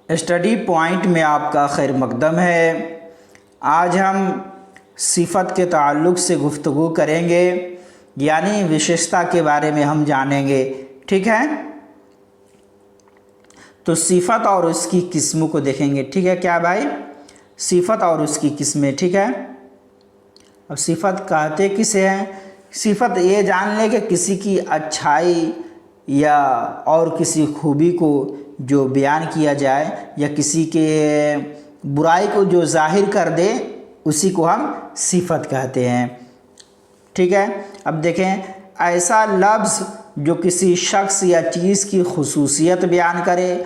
Study point में आपका खैर मकदम है। आज हम सिफत के ताल्लुक़ से गुफ्तगू करेंगे, यानी विशेषता के बारे में हम जानेंगे। ठीक है, तो सिफत और उसकी किस्मों को देखेंगे। ठीक है क्या भाई, सिफत और उसकी किस्में। ठीक है, अब सिफत कहते किसे हैं? सिफत ये जान ले कि किसी की अच्छाई या और किसी खूबी को जो बयान किया जाए या किसी के बुराई को जो जाहिर कर दे, उसी को हम सिफत कहते हैं। ठीक है, अब देखें, ऐसा लफ्ज़ जो किसी शख्स या चीज़ की खुसूसियत बयान करे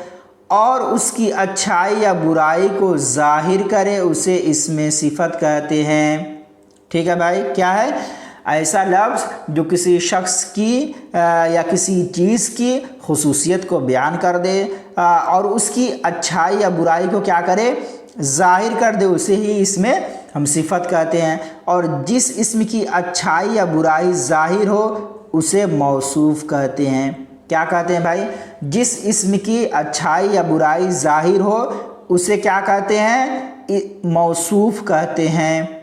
और उसकी अच्छाई या बुराई को जाहिर करे, उसे इसमें सिफत कहते हैं। ठीक है भाई, क्या है? ऐसा लफ्ज़ जो किसी शख्स की या किसी चीज़ की खुसूसियत को बयान कर दे और उसकी अच्छाई या बुराई को क्या करे, जाहिर कर दे, उसे ही इसमें हम सिफत कहते हैं। और जिस इस्म की अच्छाई या बुराई जाहिर हो उसे मौसूफ कहते हैं। क्या कहते हैं भाई? जिस इस्म की अच्छाई या बुराई जाहिर हो उसे क्या कहते हैं? मौसूफ कहते हैं।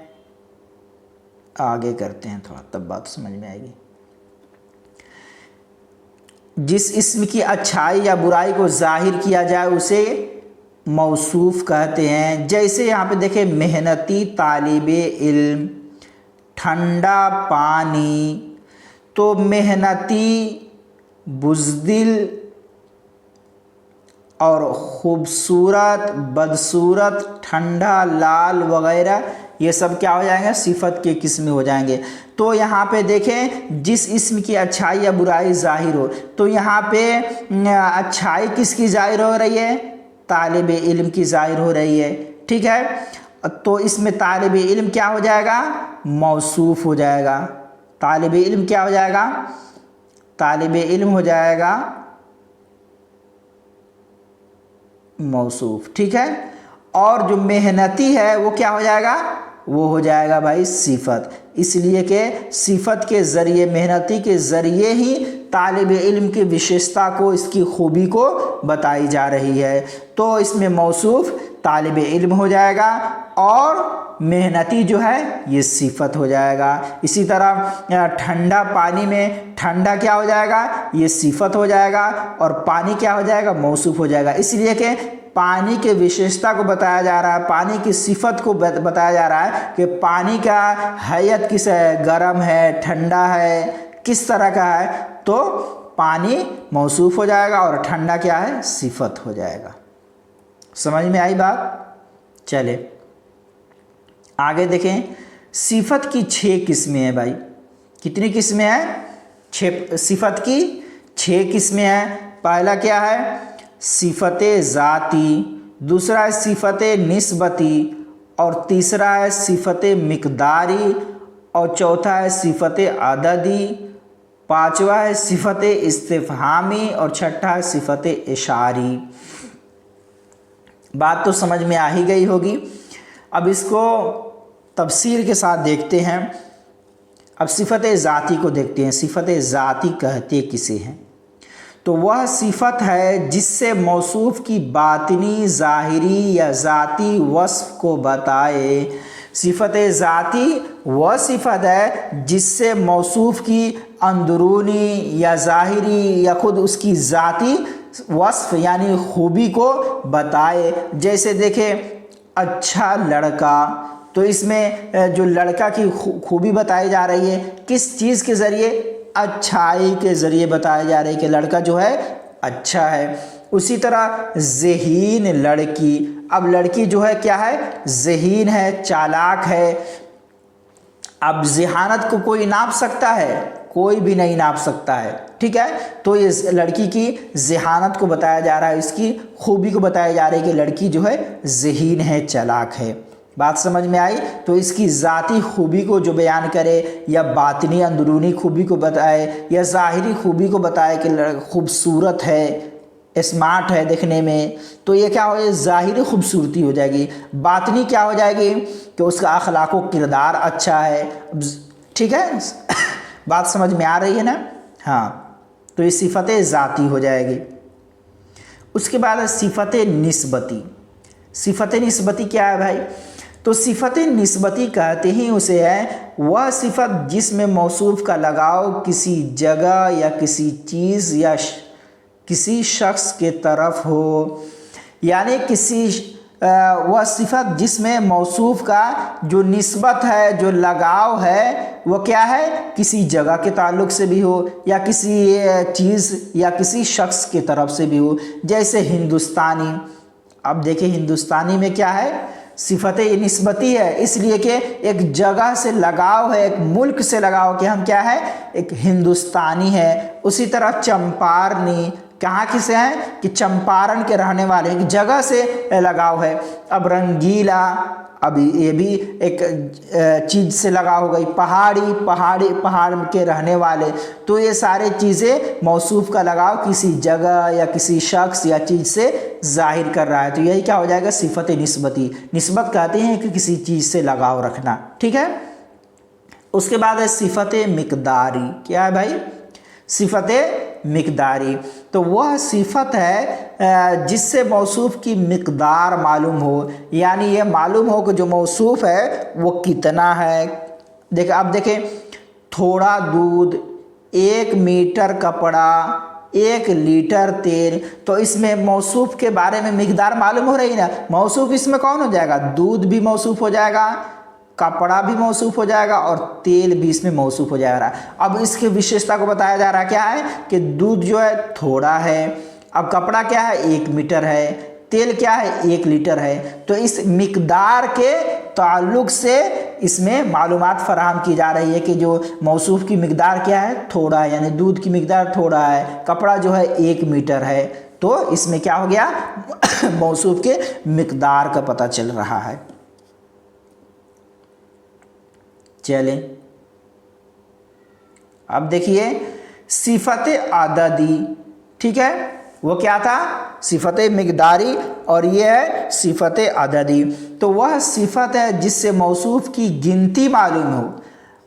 आगे करते हैं थोड़ा, तब बात समझ में आएगी। जिस इस्म की अच्छाई या बुराई को जाहिर किया जाए उसे मौसूफ कहते हैं। जैसे यहाँ पे देखें, मेहनती तालिबे इल्म, ठंडा पानी। तो मेहनती, बुज़दिल और ख़ूबसूरत, बदसूरत, ठंडा, लाल वगैरह, ये सब क्या हो जाएंगे? सिफत के किस्में हो जाएंगे। तो यहाँ पे देखें, जिस इस्म की अच्छाई या बुराई जाहिर हो, तो यहाँ पे अच्छाई किसकी जाहिर हो रही है? तालिब इल्म की जाहिर हो रही है। ठीक है, तो इसमें तालिब इल्म क्या हो जाएगा? मौसूफ हो जाएगा। तालिब इल्म क्या हो जाएगा? तालिब इल्म हो जाएगा मौसूफ। ठीक है, और जो मेहनती है वो क्या हो जाएगा? वो हो जाएगा भाई सिफत। इसलिए कि सिफत के ज़रिए, मेहनती के ज़रिए ही तालिब इल्म की विशेषता को, इसकी खूबी को बताई जा रही है। तो इसमें मौसूफ तालिब इल्म हो जाएगा और मेहनती जो है ये सिफत हो जाएगा। इसी तरह ठंडा पानी में ठंडा क्या हो जाएगा? ये सिफत हो जाएगा और पानी क्या हो जाएगा? मौसूफ हो जाएगा। इसलिए कि पानी के विशेषता को बताया जा रहा है, पानी की सिफत को बताया जा रहा है कि पानी का हैयत किस है? गर्म है, ठंडा है, किस तरह का है? तो पानी मौसूफ हो जाएगा और ठंडा क्या है? सिफत हो जाएगा। समझ में आई बात? चले आगे देखें। सिफत की 6 किस्में हैं भाई। कितनी किस्में हैं? 6। सिफत की 6 किस्में हैं। पहला क्या है? सिफत ज़ाती, दूसरा है सिफत निस्बती, और तीसरा है सिफत मिक़दारी, और चौथा है सिफत अददी, पांचवा है सिफत इस्तिफ़हामी, और छठा है सिफत इशारी। बात तो समझ में आ ही गई होगी। अब इसको तफसील के साथ देखते हैं। अब सिफत ज़ाती को देखते हैं। सिफत ज़ाती कहते किसे हैं? तो वह सिफत है जिससे मौसूफ की बातिनी, ज़ाहिरी या ज़ाती वस्फ़ को बताए। सिफत ज़ाती वह सिफत है जिससे मौसूफ की अंदरूनी या ज़ाहिरी या खुद उसकी ज़ाती वस्फ़ यानी खूबी को बताए। जैसे देखें, अच्छा लड़का, तो इसमें जो लड़का की खूबी बताई जा रही है किस चीज़ के ज़रिए? अच्छाई के ज़रिए बताया जा रहा है कि लड़का जो है अच्छा है। उसी तरह ज़हीन लड़की, अब लड़की जो है क्या है? ज़हीन है, चालाक है। अब ज़हानत को कोई नाप सकता है? कोई भी नहीं नाप सकता है। ठीक है, तो ये लड़की की ज़हानत को बताया जा रहा है, इसकी खूबी को बताया जा रहा है कि लड़की जो है ज़हीन है, चालाक है। बात समझ में आई? तो इसकी ज़ाती खूबी को जो बयान करे या बातिनी अंदरूनी खूबी को बताए या ज़ाहिरी खूबी को बताए कि खूबसूरत है, स्मार्ट है देखने में, तो ये क्या हो? ज़ाहिरी खूबसूरती हो जाएगी। बातिनी क्या हो जाएगी? कि उसका अखलाक व किरदार अच्छा है। ठीक है, बात समझ में आ रही है ना? हाँ, तो ये सिफत ज़ाती हो जाएगी। उसके बाद है सिफत निस्बती। सिफत निस्बती क्या है भाई? तो सिफत निस्बती कहते ही उसे है वह सिफत जिसमें मौसूफ का लगाव किसी जगह या किसी चीज़ या किसी शख्स के तरफ हो, यानी किसी वह सिफत जिसमें मौसूफ का जो निस्बत है, जो लगाव है, वो क्या है? किसी जगह के ताल्लुक़ से भी हो या किसी चीज़ या किसी शख्स के तरफ से भी हो। जैसे हिंदुस्तानी, अब देखिए हिंदुस्तानी में क्या है? सिफत निस्बती है, इसलिए कि एक जगह से लगाव है, एक मुल्क से लगाव कि हम क्या है? एक हिंदुस्तानी है। उसी तरह चंपारनी कहाँ की से हैं? कि चंपारण के रहने वाले, एक जगह से लगाव है। अब रंगीला, अब ये भी एक चीज़ से लगाव हो गई। पहाड़ के रहने वाले, तो ये सारे चीज़ें मौसूफ का लगाव किसी जगह या किसी शख्स या चीज़ से जाहिर कर रहा है। तो यही क्या हो जाएगा? सिफत निस्बती। निस्बत कहते हैं कि किसी चीज़ से लगाव रखना, ठीक है। उसके बाद है सिफत मिकदारी। क्या है भाई? सिफत मिकदारी, तो वह सिफत है जिससे मौसूफ की मिकदार मालूम हो, यानी ये मालूम हो कि जो मौसूफ है वो कितना है। देखें, अब देखें, थोड़ा दूध, 1 मीटर कपड़ा, 1 लीटर तेल, तो इसमें मौसूफ के बारे में मिकदार मालूम हो रही ना। मौसूफ इसमें कौन हो जाएगा? दूध भी मौसूफ हो जाएगा, कपड़ा भी मौसूफ हो जाएगा और तेल भी इसमें मौसूफ हो जाएगा। अब इसकी विशेषता को बताया जा रहा है क्या है? कि दूध जो है थोड़ा है, अब कपड़ा क्या है? 1 मीटर है, तेल क्या है? 1 लीटर है। तो इस मिकदार के ताल्लुक से इसमें मालूमात फराहम की जा रही है कि जो मौसूफ की मिकदार क्या है? थोड़ा है, यानी दूध की मिकदार थोड़ा है, कपड़ा जो है 1 मीटर है। तो इसमें क्या हो गया? मौसूफ के मिकदार का पता चल रहा है। चलें, अब देखिए सिफत आददी, ठीक है। वो क्या था? सिफत मिकदारी, और ये है सिफत आददी। तो वह सिफत है जिससे मौसूफ की गिनती मालूम हो,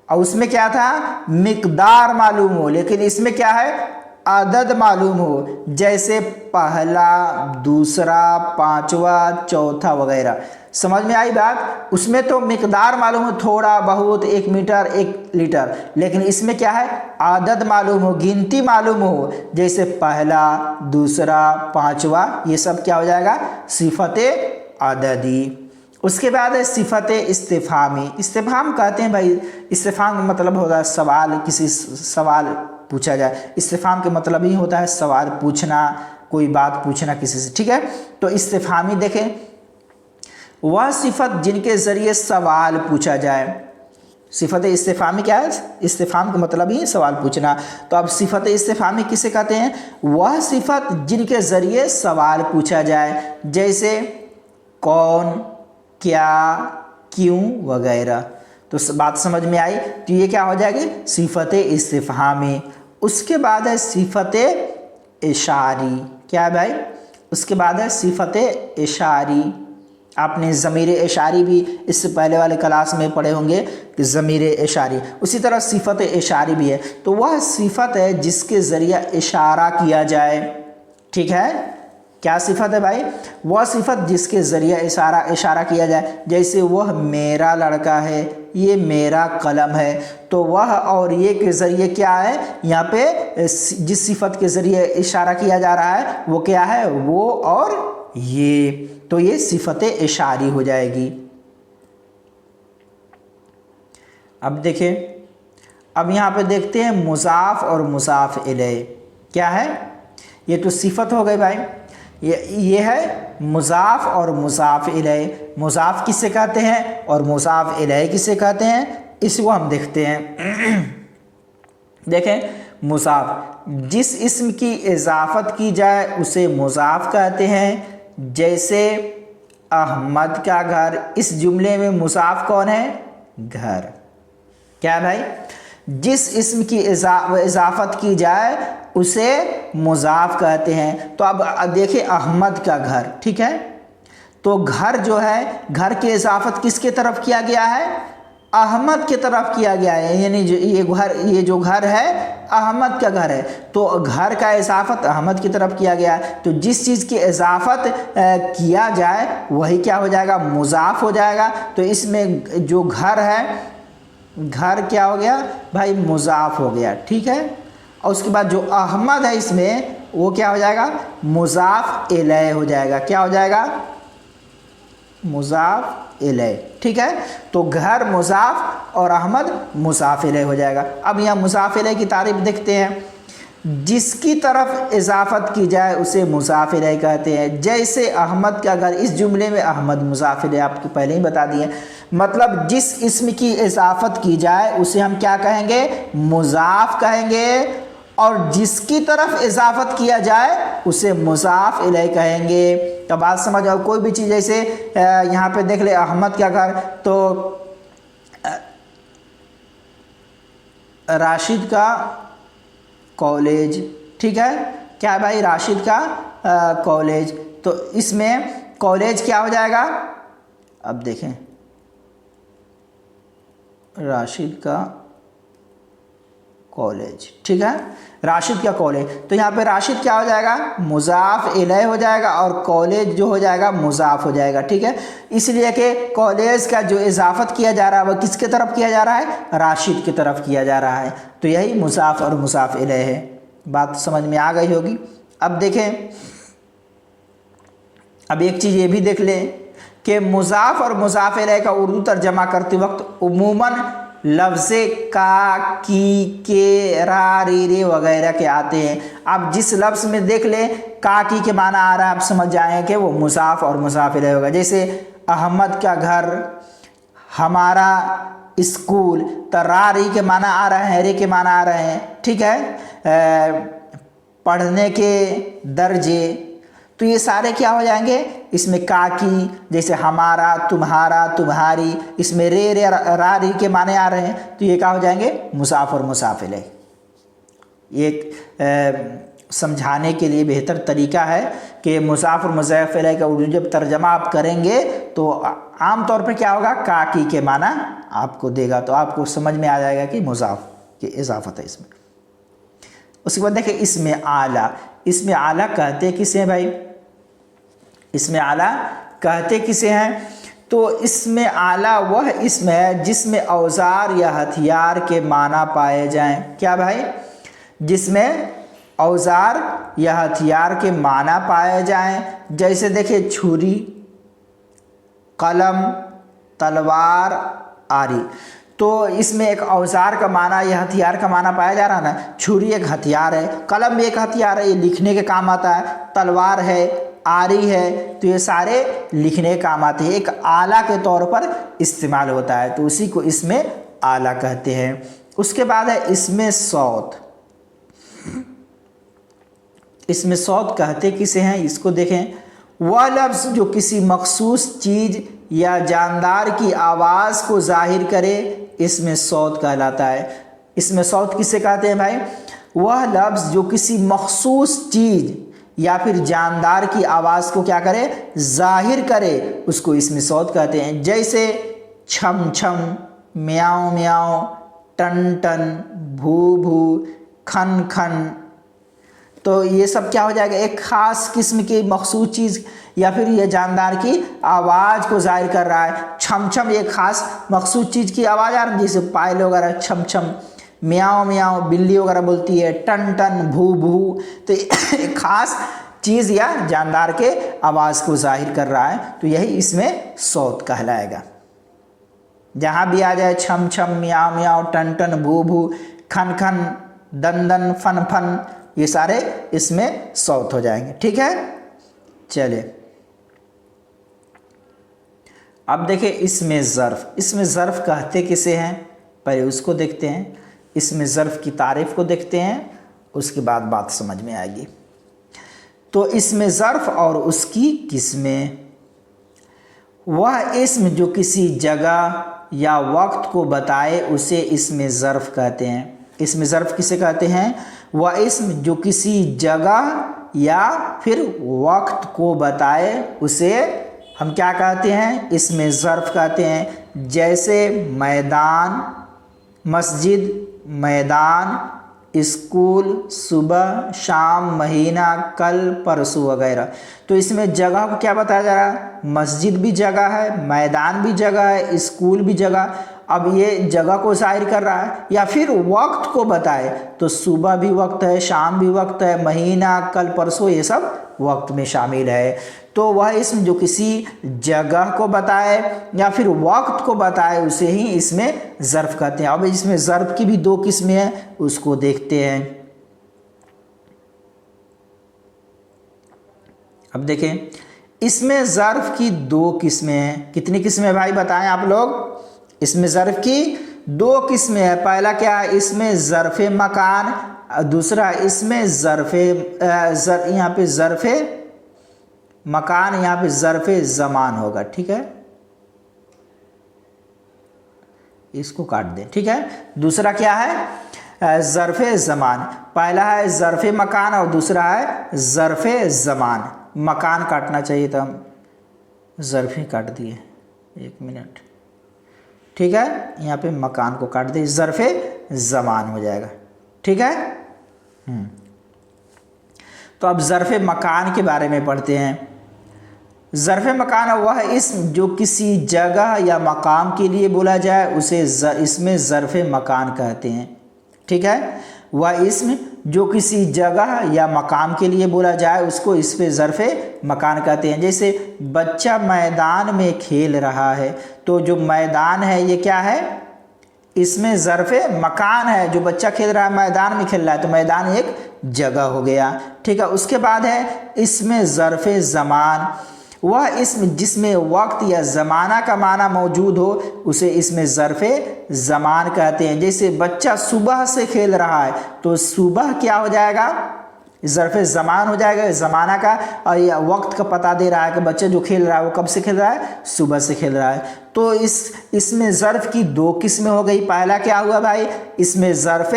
और उसमें क्या था? मिकदार मालूम हो, लेकिन इसमें क्या है? आदद मालूम हो। जैसे पहला, दूसरा, पांचवा, चौथा वगैरह। समझ में आई बात? उसमें तो मिकदार मालूम हो, थोड़ा बहुत, 1 मीटर, 1 लीटर, लेकिन इसमें क्या है? आदद मालूम हो, गिनती मालूम हो। जैसे पहला, दूसरा, पांचवा, ये सब क्या हो जाएगा? सिफत आददी। उसके बाद है सिफत इस्तिफामी। इस्तिफाम कहते हैं भाई, इस्तिफाम का मतलब होता है सवाल, किसी सवाल पूछा जाए। इस्तिफाम के मतलब ही होता है सवाल पूछना, कोई बात पूछना किसी से, ठीक है। तो इस्तिफामी देखें, वह सिफत जिनके ज़रिए सवाल पूछा जाए। सिफत इस्तिफामी क्या है? इस्तिफाम का मतलब ही सवाल पूछना। तो अब सिफत इस्तिफामी किसे कहते हैं? वह सिफत जिनके ज़रिए सवाल पूछा जाए, जैसे कौन, क्या, क्यों वगैरह। तो बात समझ में आई? तो ये क्या हो जाएगी? सिफत इस्तिफहामी। उसके बाद है सिफत इशारी। क्या है भाई? उसके बाद है सिफत इशारी। आपने ज़मीर इशारी भी इससे पहले वाले क्लास में पढ़े होंगे कि ज़मीर इशारी। उसी तरह सिफत इशारी भी है। तो वह सिफत है जिसके ज़रिए इशारा किया जाए, ठीक है। क्या सिफत है भाई? वह सिफत जिसके ज़रिए इशारा किया जाए। जैसे वह मेरा लड़का है, ये मेरा कलम है। तो वह और ये के ज़रिए क्या है? यहाँ पे जिस सिफत के ज़रिए इशारा किया जा रहा है वो क्या है? वो और ये। तो ये सिफत इशारी हो जाएगी। अब देखिए, अब यहाँ पे देखते हैं मुज़ाफ़ और मुज़ाफ़ इलैह। क्या है? ये तो सिफत हो गई भाई। ये है मुज़ाफ़ और मुज़ाफ़ इलैह। मुज़ाफ़ किसे कहते हैं और मुज़ाफ़ इलैह किसे कहते हैं, इसको हम देखते हैं। देखें, मुज़ाफ़, जिस इस्म की इजाफ़त की जाए उसे मुज़ाफ़ कहते हैं। जैसे अहमद का घर, इस जुमले में मुज़ाफ़ कौन है? घर। क्या है भाई? जिस इस्म की इजाफ़त की जाए उसे मुज़ाफ़ कहते हैं। तो अब देखिए अहमद का घर, ठीक है। तो घर जो है, घर की इजाफ़त किसके तरफ किया गया है? अहमद की तरफ किया गया है, यानी ये जो घर है अहमद का घर है, तो घर का इजाफत अहमद की तरफ किया गया है। तो जिस चीज़ की इजाफत किया जाए वही क्या हो जाएगा, मुजाफ हो जाएगा। तो इसमें जो घर है, घर क्या हो गया भाई, मुजाफ हो गया, ठीक है। और उसके बाद जो अहमद है इसमें वो क्या हो जाएगा, मुजाफ इलैह हो जाएगा। क्या हो जाएगा, मुजाफ इलैह, ठीक है। तो घर मुजाफ और अहमद मुजाफ इलैह हो जाएगा। अब यहाँ मुजाफ इलैह की तारीफ देखते हैं। जिसकी तरफ इजाफत की जाए उसे मुजाफ इलैह कहते हैं। जैसे अहमद का घर, इस जुमले में अहमद मुजाफ इलैह आपको पहले ही बता दिए। मतलब जिस इस्म की इजाफत की जाए उसे हम क्या कहेंगे, मुजाफ कहेंगे, और जिसकी तरफ इजाफत किया जाए उसे मुजाफ इलैह कहेंगे। तो बात समझ आओ, कोई भी चीज़ जैसे यहाँ पे देख ले अहमद का घर, तो राशिद का कॉलेज, ठीक है, क्या है भाई, राशिद का कॉलेज। तो इसमें कॉलेज क्या हो जाएगा, अब देखें, राशिद का कॉलेज, ठीक है, राशिद का कॉलेज। तो यहाँ पे राशिद क्या हो जाएगा, मुजाफ इलैह हो जाएगा, और कॉलेज जो हो जाएगा मुजाफ हो जाएगा, ठीक है। इसलिए कि कॉलेज का जो इजाफत किया जा रहा है वो किसके तरफ किया जा रहा है, राशिद की तरफ किया जा रहा है। तो यही मुजाफ और मुजाफ इलैह है। बात समझ में आ गई होगी। अब देखें, अब एक चीज़ ये भी देख लें कि मुजाफ और मुजाफ इलैह का उर्दू तर्जमा करते वक्त उमूमन लफ्ज़े का, की, के, रा, री, रे वगैरह के आते हैं। आप जिस लफ्ज़ में देख ले का, की के माना आ रहा है, आप समझ जाएं कि वो मुजाफ और मुजाफ इलैह होगा। जैसे अहमद का घर, हमारा स्कूल, तो रा, री के माना आ रहे हैं, रे के माना आ रहे हैं, ठीक है। पढ़ने के दर्जे, तो ये सारे क्या हो जाएंगे, इसमें का, की, जैसे हमारा, तुम्हारा, तुम्हारी, इसमें रे, रे, रा, री के माने आ रहे हैं, तो ये क्या हो जाएंगे, मुसाफ और मुसाफ इलैह। एक समझाने के लिए बेहतर तरीका है कि मुसाफ और मुसाफ इलैह का उर्दू जब तर्जमा आप करेंगे तो आम तौर पे क्या होगा, का, की के माना आपको देगा, तो आपको समझ में आ जाएगा कि मुसाफ की इजाफत है इसमें। उसके बाद देखिए इसमें आला, इसमें आला कहते किसे हैं भाई, इसमें आला कहते किसे हैं, तो इसमें आला वह इसमें है जिसमें औजार या हथियार के माना पाए जाएं। क्या भाई, जिसमें औजार या हथियार के माना पाए जाएं। जैसे देखिए छुरी, कलम, तलवार, आरी। तो इसमें एक औजार का माना या हथियार का माना पाया जा रहा है ना। छुरी एक हथियार है, कलम भी एक हथियार है, ये लिखने के काम आता है, तलवार है, आरी है, तो ये सारे लिखने के काम आते हैं, एक आला के तौर पर इस्तेमाल होता है, तो उसी को इसमें आला कहते हैं। उसके बाद है इसमें सौत। इसमें सौत कहते किसे हैं, इसको देखें, वह लफ्ज़ जो किसी मखसूस चीज़ या जानदार की आवाज़ को जाहिर करे, इसमें सौत कहलाता है। इसमें सौत किसे कहते हैं भाई, वह लफ्ज़ जो किसी मखसूस चीज़ या फिर जानदार की आवाज़ को क्या करे, जाहिर करे, उसको इसमें सौत कहते हैं। जैसे छम छम, म्याऊं म्याऊं, टन टन, भू भू, खन खन। तो ये सब क्या हो जाएगा, एक ख़ास किस्म की मखसूस चीज़ या फिर ये जानदार की आवाज़ को जाहिर कर रहा है। छम छम एक ख़ास मखसूस चीज़ की आवाज़ आ रही है, जैसे पायल वगैरह छम छम, म्याऊं म्याऊं बिल्ली वगैरह बोलती है, टन टन, भू भू। तो एक ख़ास चीज़ या जानदार के आवाज़ को जाहिर कर रहा है, तो यही इसमें सौत कहलाएगा। जहाँ भी आ जाए छम छम, म्याऊं म्याऊं, टन टन, भू भू, खन खन, दन दन, फन फन, ये सारे इसमें सौत हो जाएंगे, ठीक है। चलिए अब देखिए इसमें ज़र्फ़। इसमें ज़र्फ़ कहते किसे हैं, पहले उसको देखते हैं, इसमें ज़र्फ़ की तारीफ़ को देखते हैं, उसके बाद बात समझ में आएगी। तो इसमें ज़र्फ़ और उसकी किस्में, वह इस्म जो किसी जगह या वक्त को बताए उसे इसमें ज़र्फ़ कहते हैं। इसमें ज़र्फ़ किसे कहते हैं, वह इस्म जो किसी जगह या फिर वक्त को बताए उसे हम क्या कहते हैं, इसमें ज़र्फ़ कहते हैं। जैसे मैदान, मस्जिद, मैदान, स्कूल, सुबह, शाम, महीना, कल, परसों वगैरह। तो इसमें जगह को क्या बताया जा रहा है, मस्जिद भी जगह है, मैदान भी जगह है, स्कूल भी जगह। अब ये जगह को जाहिर कर रहा है, या फिर वक्त को बताए तो सुबह भी वक्त है, शाम भी वक्त है, महीना, कल, परसों, ये सब वक्त में शामिल है। तो वह इसमें जो किसी जगह को बताए या फिर वक्त को बताए उसे ही इसमें ज़र्फ़ कहते हैं। अब इसमें ज़र्फ़ की भी दो किस्में हैं, उसको देखते हैं। अब देखें, इसमें ज़र्फ़ की दो किस्में हैं। कितनी किस्में भाई बताएं आप लोग? इसमें ज़र्फ़ की दो किस्में हैं। पहला क्या है, इसमें ज़र्फ़ मकान, दूसरा इसमें यहाँ पे ज़र्फ़ मकान, यहाँ पे ज़र्फ़ ज़मान होगा। ठीक है, इसको काट दें। ठीक है, दूसरा क्या है, ज़र्फ़ ज़मान। पहला है ज़र्फ़ मकान और दूसरा है ज़र्फ़ ज़मान। मकान काटना चाहिए था, हम ज़र्फ़ ही काट दिए, 1 मिनट। ठीक है, यहाँ पे मकान को काट दें, ज़र्फ़ ज़मान हो जाएगा। ठीक है, तो अब ज़र्फ़ मकान के बारे में पढ़ते हैं। ज़र्फ़ मकान वह इसम जो किसी जगह या मकाम के लिए बोला जाए उसे इसमें ज़र्फ़ मकान कहते हैं। ठीक है, वह इसम जो किसी जगह या मकाम के लिए बोला जाए उसको इस पे ज़र्फ़ मकान कहते हैं। जैसे बच्चा मैदान में खेल रहा है, तो जो मैदान है ये क्या है, इसमें ज़र्फ़ मकान है। जो बच्चा खेल रहा है मैदान में खेल रहा है, तो मैदान एक जगह हो गया। ठीक है, उसके बाद है इसमें ज़र्फ़ ज़मान। वह इसम जिसमें वक्त या ज़माना का माना मौजूद हो उसे इसमें ज़र्फ़ ज़मान कहते हैं। जैसे बच्चा सुबह से खेल रहा है, तो सुबह क्या हो जाएगा, ज़र्फ़ ज़मान हो जाएगा, ज़माना का, और यह वक्त का पता दे रहा है कि बच्चा जो खेल रहा है वो कब से खेल रहा है, सुबह से खेल रहा है। तो इसमें ज़र्फ़ की दो किस्में हो गई। पहला क्या हुआ भाई, इसमें ज़र्फ़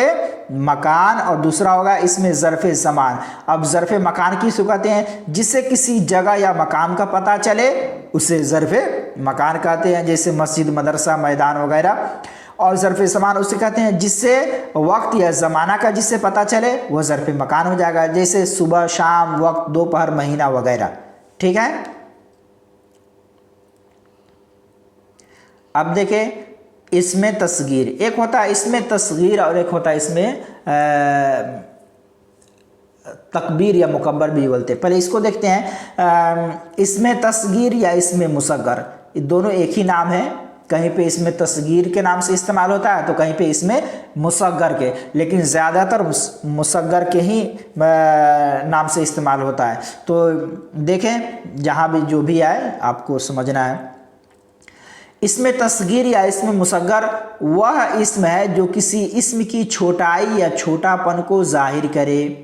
मकान, और दूसरा होगा इसमें ज़र्फ़ ज़मान। अब ज़र्फ़ मकान किसको कहते हैं, जिससे किसी जगह या मकाम का पता चले उसे ज़र्फ़ मकान कहते हैं, जैसे मस्जिद, मदरसा, मैदान वगैरह। और ज़र्फ़ ज़मान उसे कहते हैं जिससे वक्त या ज़माना का जिससे पता चले वह ज़र्फ़ मकान हो जाएगा, जैसे सुबह, शाम, वक्त, दोपहर, महीना वगैरह। ठीक है, अब देखें, इसमें तस्गीर एक होता है, इसमें तस्गीर, और एक होता है इसमें तकबीर या मुकब्बर भी बोलते हैं। पहले इसको देखते हैं, इसमें तस्गीर या इसमें मुसग्गर, ये दोनों एक ही नाम है। कहीं पे इसमें तस्गीर के नाम से इस्तेमाल होता है तो कहीं पे इसमें मुसग्गर के, लेकिन ज़्यादातर मुसग्गर के ही नाम से इस्तेमाल होता है। तो देखें, जहाँ भी जो भी आए आपको समझना है। इसमें तस्गीर या इसमें मुसग्गर वह इसम है जो किसी इसम की छोटाई या छोटापन को जाहिर करे।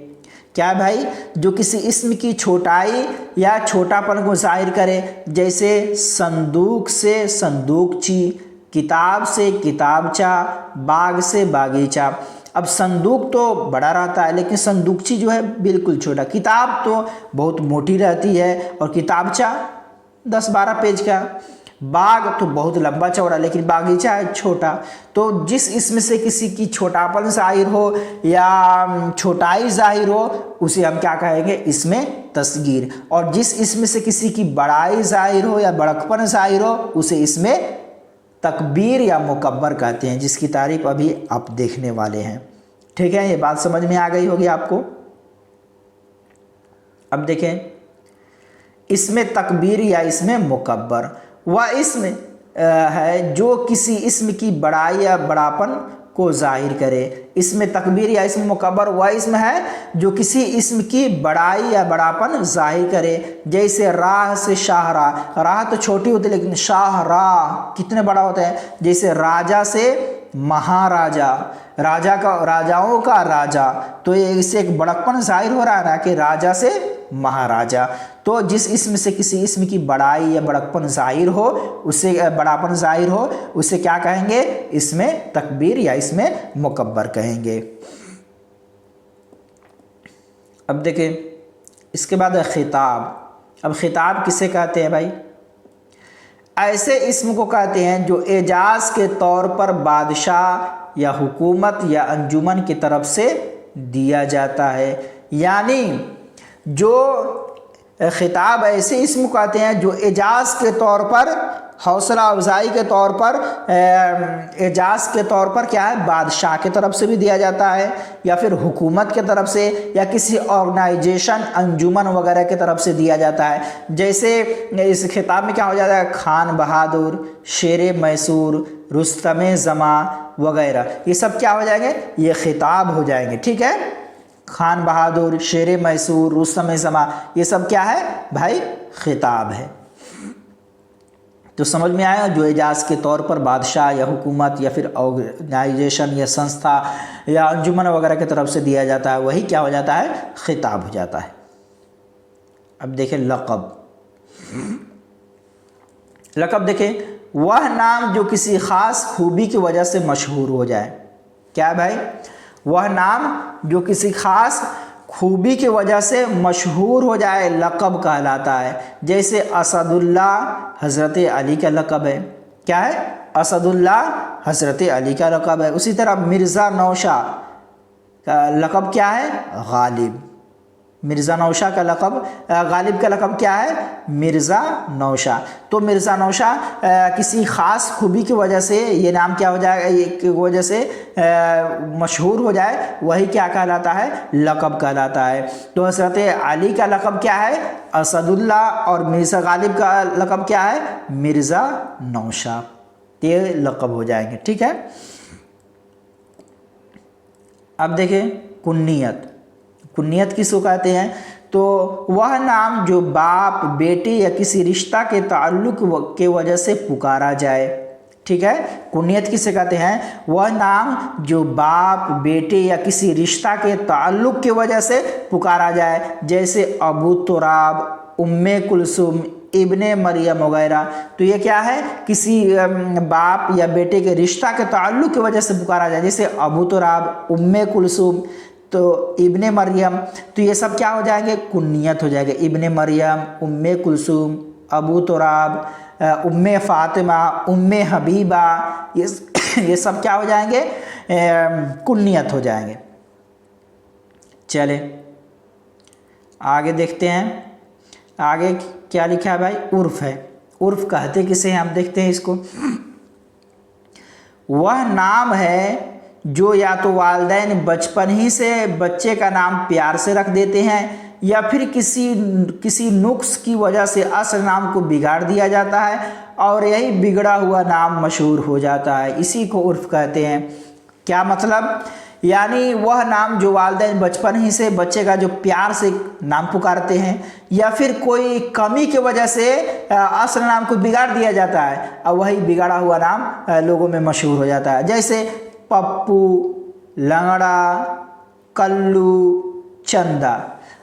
क्या भाई, जो किसी इसम की छोटाई या छोटापन को जाहिर करे। जैसे संदूक से संदूकची, किताब से किताबचा, बाग से बागीचा। अब संदूक तो बड़ा रहता है लेकिन संदूकची जो है बिल्कुल छोटा, किताब तो बहुत मोटी रहती है और किताबचा 10-12 पेज का, बाग तो बहुत लंबा चौड़ा लेकिन बागीचा है छोटा। तो जिस इसमें से किसी की छोटापन जाहिर हो या छोटाई जाहिर हो उसे हम क्या कहेंगे, इसमें तस्गीर। और जिस इसमें से किसी की बड़ाई जाहिर हो या बड़कपन जाहिर हो उसे इसमें तकबीर या मुकब्बर कहते हैं, जिसकी तारीफ अभी आप देखने वाले हैं। ठीक है, ये बात समझ में आ गई होगी आपको। अब देखें, इसमें तकबीर या इसमें मुकब्बर वह इसम है जो किसी इसम की बड़ाई या बड़ापन को जाहिर करे। इसमें तकबीर या इसम मुकब्बर वह इसम है जो किसी इसम की बड़ाई या बड़ापन जाहिर करे। जैसे राह से शाहराह, राह तो छोटी होती है लेकिन शाहराह कितने बड़ा होता है। जैसे राजा से महाराजा, राजा का, राजाओं का राजा, तो ये इससे एक बड़कपन जाहिर हो रहा है ना कि राजा से महाराजा। तो जिस इसम से किसी इसम की बड़ाई या बड़कपन जाहिर हो उसे, बड़ापन जाहिर हो उसे क्या कहेंगे, इसमें तकबीर या इसमें मुकब्बर कहेंगे। अब देखें, इसके बाद है खिताब। अब खिताब किसे कहते हैं भाई, ऐसे इस्म को कहते हैं जो एजाज़ के तौर पर बादशाह या हुकूमत या अंजुमन की तरफ से दिया जाता है। यानी जो खिताब ऐसे इस्म कहते हैं जो एजाज़ के तौर पर, हौसला अफजाई के तौर पर, एजाज़ के तौर पर क्या है, बादशाह की तरफ से भी दिया जाता है या फिर हुकूमत की तरफ से या किसी ऑर्गेनाइजेशन, अंजुमन वगैरह की तरफ से दिया जाता है। जैसे इस खिताब में क्या हो जाता है, खान बहादुर, शेर मैसूर, रुस्तम ज़मा वगैरह, ये सब क्या हो जाएंगे, ये खिताब हो जाएंगे। ठीक है, खान बहादुर, शेर मैसूर, रुस्तम ज़मा, ये सब क्या है भाई, खिताब है। तो समझ में आया, जो एजाज़ के तौर पर बादशाह या हुकूमत या फिर ऑर्गेनाइजेशन या संस्था या अंजुमन वगैरह की तरफ से दिया जाता है, वही क्या हो जाता है, खिताब हो जाता है। अब देखें लक़ब। लक़ब देखें, वह नाम जो किसी ख़ास खूबी की वजह से मशहूर हो जाए। क्या भाई, वह नाम जो किसी ख़ास खूबी की वजह से मशहूर हो जाए, लक़ब कहलाता है। जैसे असदुल्लाह हज़रत अली का लक़ब है। क्या है, असदुल्लाह हज़रत अली का लक़ब है। उसी तरह मिर्ज़ा नौशाह का लक़ब क्या है, गालिब। मिर्ज़ा नौशाह का लक़ब, गालिब का लक़ब क्या है, मिर्ज़ा नौशाह। तो मिर्ज़ा नौशाह किसी ख़ास खूबी की वजह से ये नाम क्या हो जाएगा, ये की वजह से मशहूर हो जाए, वही क्या कहलाता है, लक़ब कहलाता है। तो हज़रत अली का लक़ब क्या है, असदुल्लाह, और मिर्ज़ा गालिब का लक़ब क्या है, मिर्ज़ा नौशाह। ये लक़ब हो जाएंगे। ठीक है, अब देखें कुन्नियत। कुन्नियत किसको कहते हैं, तो वह नाम जो बाप, बेटे या किसी रिश्ता के ताल्लुक़ के वजह से पुकारा जाए। ठीक है, कुन्नियत किसे कहते हैं, वह नाम जो बाप, बेटे या किसी रिश्ता के ताल्लुक़ की वजह से पुकारा जाए। जैसे अबू तुराब, उम्मे कुलसुम, इब्ने मरियम वगैरह। तो ये क्या है, किसी बाप या बेटे के रिश्ता के ताल्लुक़ की वजह से पुकारा जाए। जैसे अबू तुराब, उम्मे कुलसुम, तो इब्ने मरियम, तो ये सब क्या हो जाएंगे, कुन्नियत हो जाएंगे। इब्ने मरियम, उम्मे कुलसुम, अबू तुराब, उम्मे फ़ातिमा, उम्मे हबीबा, ये सब क्या हो जाएंगे, कुन्नियत हो जाएंगे। चले आगे देखते हैं, आगे क्या लिखा है भाई, उर्फ़ है। उर्फ़ कहते किसे हैं, हम देखते हैं इसको। वह नाम है जो या तो वालिदैन बचपन ही से बच्चे का नाम प्यार से रख देते हैं या फिर किसी नुक्स की वजह से असल नाम को बिगाड़ दिया जाता है और यही बिगड़ा हुआ नाम मशहूर हो जाता है। इसी को उर्फ़ कहते हैं। क्या मतलब, यानी वह नाम जो वालिदैन बचपन ही से बच्चे का जो प्यार से नाम पुकारते हैं या फिर कोई कमी की वजह से असल नाम को बिगाड़ दिया जाता है और वही बिगाड़ा हुआ नाम लोगों में मशहूर हो जाता है। जैसे पप्पू, लंगड़ा, कल्लू, चंदा।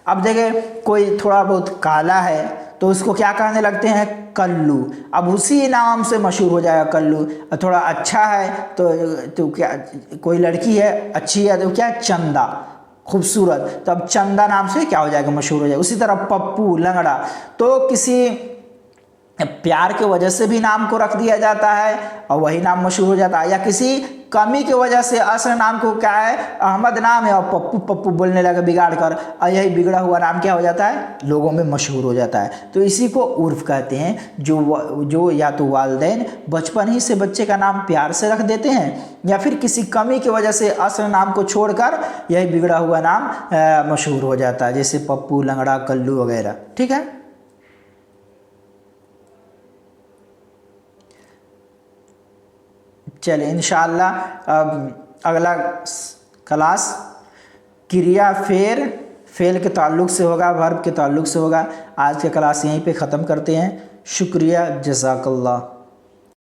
अब देखें, कोई थोड़ा बहुत काला है तो उसको क्या कहने लगते हैं, कल्लू। अब उसी नाम से मशहूर हो जाएगा कल्लू। और थोड़ा अच्छा है तो क्या, कोई लड़की है अच्छी है तो क्या, चंदा, खूबसूरत, तो अब चंदा नाम से क्या हो जाएगा, मशहूर हो जाएगा। उसी तरह पप्पू, लंगड़ा, तो किसी प्यार की वजह से भी नाम को रख दिया जाता है और वही नाम मशहूर हो जाता है, या किसी कमी की वजह से असल नाम को क्या है, अहमद नाम है और पप्पू पप्पू बोलने लगा बिगाड़ कर, और यही बिगड़ा हुआ नाम क्या हो जाता है, लोगों में मशहूर हो जाता है। तो इसी को उर्फ़ कहते हैं, जो या तो वालिदैन बचपन ही से बच्चे का नाम प्यार से रख देते हैं या फिर किसी कमी की वजह से असल नाम को छोड़कर यही बिगड़ा हुआ नाम मशहूर हो जाता है, जैसे पप्पू, लंगड़ा, कल्लू वगैरह। ठीक है, चले इंशाअल्लाह अगला क्लास क्रिया फेल के ताल्लुक़ से होगा, वर्ब के ताल्लुक़ से होगा। आज की क्लास यहीं पे ख़त्म करते हैं। शुक्रिया, जज़ाकल्लाह।